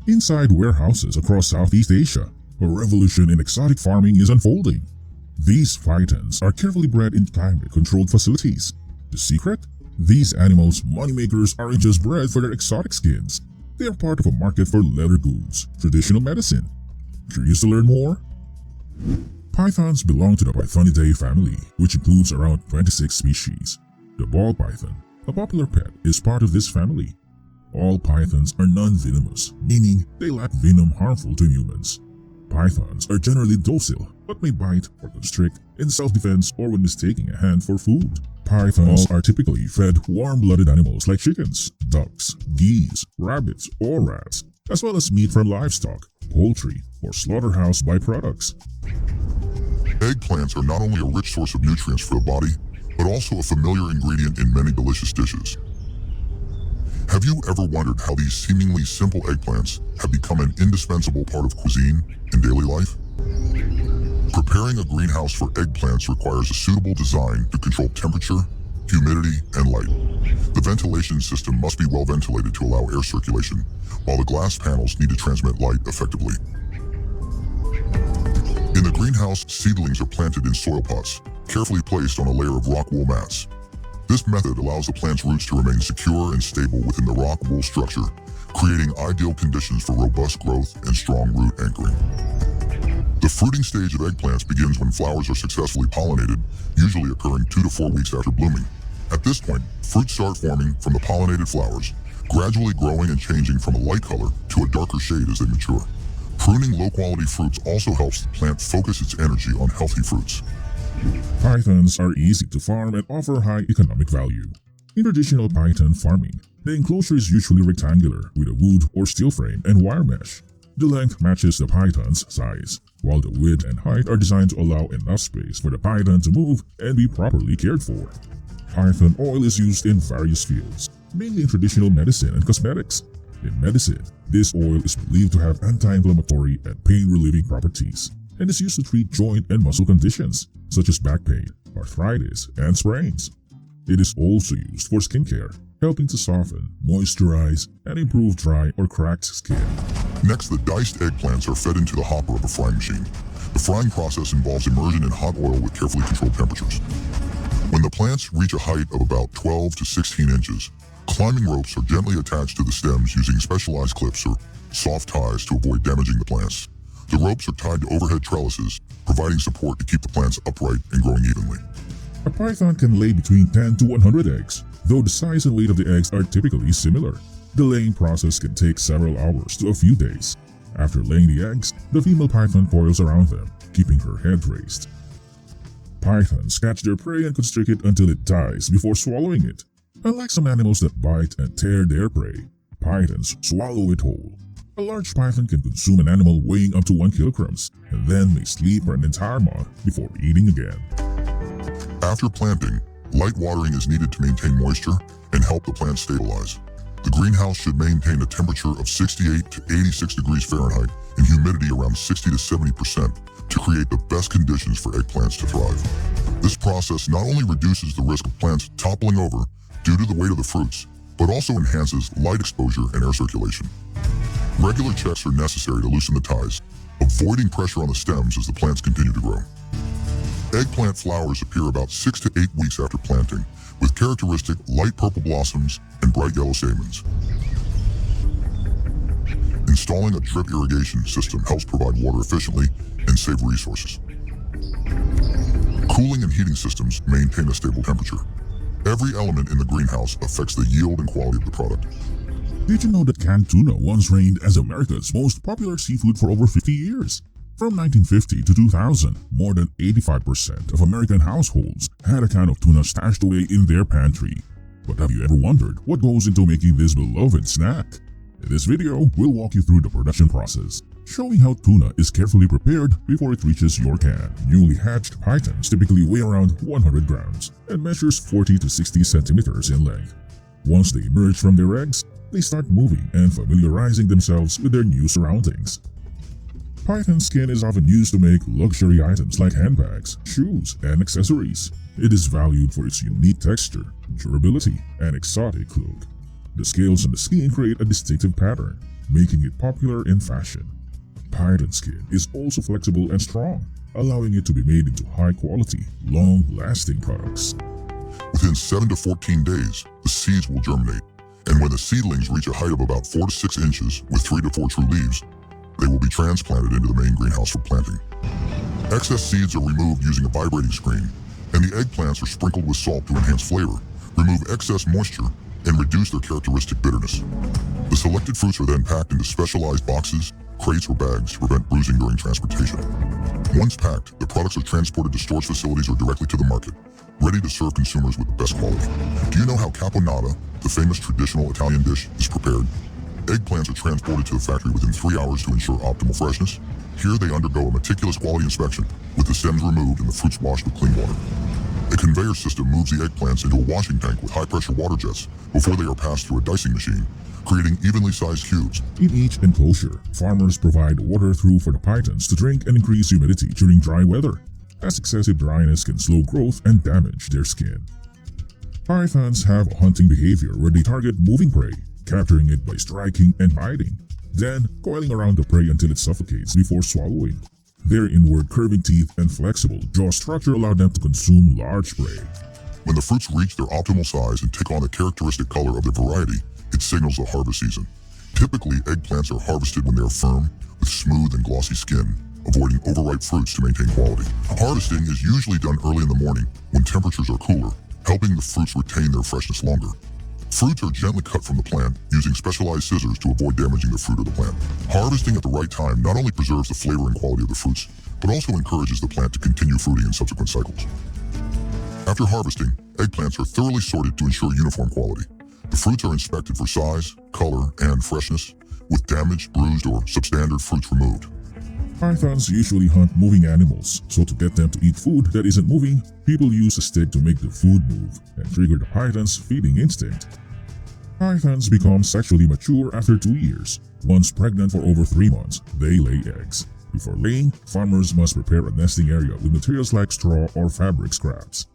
Inside warehouses across Southeast Asia, a revolution in exotic farming is unfolding. These pythons are carefully bred in climate-controlled facilities. The secret? These animals' moneymakers aren't just bred for their exotic skins. They are part of a market for leather goods, traditional medicine. Curious to learn more? Pythons belong to the Pythonidae family, which includes around 26 species. The ball python, a popular pet, is part of this family. All pythons are non-venomous, meaning they lack venom harmful to humans. Pythons are generally docile, but may bite or constrict in self-defense or when mistaking a hand for food. Pythons are typically fed warm-blooded animals like chickens, ducks, geese, rabbits, or rats, as well as meat from livestock, poultry, or slaughterhouse byproducts. Eggplants are not only a rich source of nutrients for the body, but also a familiar ingredient in many delicious dishes. Have you ever wondered how these seemingly simple eggplants have become an indispensable part of cuisine in daily life? Preparing a greenhouse for eggplants requires a suitable design to control temperature, humidity, and light. The ventilation system must be well ventilated to allow air circulation, while the glass panels need to transmit light effectively. In the greenhouse, seedlings are planted in soil pots, carefully placed on a layer of rock wool mats. This method allows the plant's roots to remain secure and stable within the rock wool structure, creating ideal conditions for robust growth and strong root anchoring. The fruiting stage of eggplants begins when flowers are successfully pollinated, usually occurring 2 to 4 weeks after blooming. At this point, fruits start forming from the pollinated flowers, gradually growing and changing from a light color to a darker shade as they mature. Pruning low-quality fruits also helps the plant focus its energy on healthy fruits. Pythons are easy to farm and offer high economic value. In traditional python farming, the enclosure is usually rectangular with a wood or steel frame and wire mesh. The length matches the python's size, while the width and height are designed to allow enough space for the python to move and be properly cared for. Python oil is used in various fields, mainly in traditional medicine and cosmetics. In medicine, this oil is believed to have anti-inflammatory and pain-relieving properties, and is used to treat joint and muscle conditions such as back pain, arthritis, and sprains. It is also used for skincare, helping to soften, moisturize, and improve dry or cracked skin. Next, the diced eggplants are fed into the hopper of a frying machine. The frying process involves immersion in hot oil with carefully controlled temperatures. When the plants reach a height of about 12 to 16 inches, climbing ropes are gently attached to the stems using specialized clips or soft ties to avoid damaging the plants. The ropes are tied to overhead trellises, providing support to keep the plants upright and growing evenly. A python can lay between 10 to 100 eggs, though the size and weight of the eggs are typically similar. The laying process can take several hours to a few days. After laying the eggs, the female python coils around them, keeping her head raised. Pythons catch their prey and constrict it until it dies before swallowing it. Unlike some animals that bite and tear their prey, pythons swallow it whole. A large python can consume an animal weighing up to 1 kilogram and then may sleep for an entire month before eating again. After planting, light watering is needed to maintain moisture and help the plant stabilize. The greenhouse should maintain a temperature of 68 to 86 degrees Fahrenheit and humidity around 60 to 70% to create the best conditions for eggplants to thrive. This process not only reduces the risk of plants toppling over due to the weight of the fruits, but also enhances light exposure and air circulation. Regular checks are necessary to loosen the ties, avoiding pressure on the stems as the plants continue to grow. Eggplant flowers appear about 6 to 8 weeks after planting, with characteristic light purple blossoms and bright yellow stamens. Installing a drip irrigation system helps provide water efficiently and save resources. Cooling and heating systems maintain a stable temperature. Every element in the greenhouse affects the yield and quality of the product. Did you know that canned tuna once reigned as America's most popular seafood for over 50 years? From 1950 to 2000, more than 85% of American households had a can of tuna stashed away in their pantry. But have you ever wondered what goes into making this beloved snack? In this video, we'll walk you through the production process, showing how tuna is carefully prepared before it reaches your can. Newly hatched pythons typically weigh around 100 grams and measures 40 to 60 centimeters in length. Once they emerge from their eggs, they start moving and familiarizing themselves with their new surroundings. Python skin is often used to make luxury items like handbags, shoes, and accessories. It is valued for its unique texture, durability, and exotic look. The scales on the skin create a distinctive pattern, making it popular in fashion. Python skin is also flexible and strong, allowing it to be made into high-quality, long-lasting products. Within 7 to 14 days, the seeds will germinate, and when the seedlings reach a height of about 4 to 6 inches with 3 to 4 true leaves, they will be transplanted into the main greenhouse for planting. Excess seeds are removed using a vibrating screen, and the eggplants are sprinkled with salt to enhance flavor, remove excess moisture, and reduce their characteristic bitterness. The selected fruits are then packed into specialized boxes, crates, or bags to prevent bruising during transportation. Once packed, the products are transported to storage facilities or directly to the market, ready to serve consumers with the best quality. Do you know how caponata, the famous traditional Italian dish, is prepared? Eggplants are transported to the factory within 3 hours to ensure optimal freshness. Here they undergo a meticulous quality inspection, with the stems removed and the fruits washed with clean water. A conveyor system moves the eggplants into a washing tank with high-pressure water jets before they are passed through a dicing machine, creating evenly sized cubes. In each enclosure, farmers provide water through for the pythons to drink and increase humidity during dry weather, as excessive dryness can slow growth and damage their skin. Pythons have a hunting behavior where they target moving prey, capturing it by striking and biting, then coiling around the prey until it suffocates before swallowing. Their inward curving teeth and flexible jaw structure allow them to consume large prey. When the fruits reach their optimal size and take on the characteristic color of their variety, it signals the harvest season. Typically, eggplants are harvested when they are firm, with smooth and glossy skin, avoiding overripe fruits to maintain quality. Harvesting is usually done early in the morning when temperatures are cooler, helping the fruits retain their freshness longer. Fruits are gently cut from the plant using specialized scissors to avoid damaging the fruit or the plant. Harvesting at the right time not only preserves the flavor and quality of the fruits, but also encourages the plant to continue fruiting in subsequent cycles. After harvesting, eggplants are thoroughly sorted to ensure uniform quality. The fruits are inspected for size, color, and freshness, with damaged, bruised, or substandard fruits removed. Pythons usually hunt moving animals, so to get them to eat food that isn't moving, people use a stick to make the food move and trigger the python's feeding instinct. Pythons become sexually mature after 2 years. Once pregnant for over 3 months, they lay eggs. Before laying, farmers must prepare a nesting area with materials like straw or fabric scraps.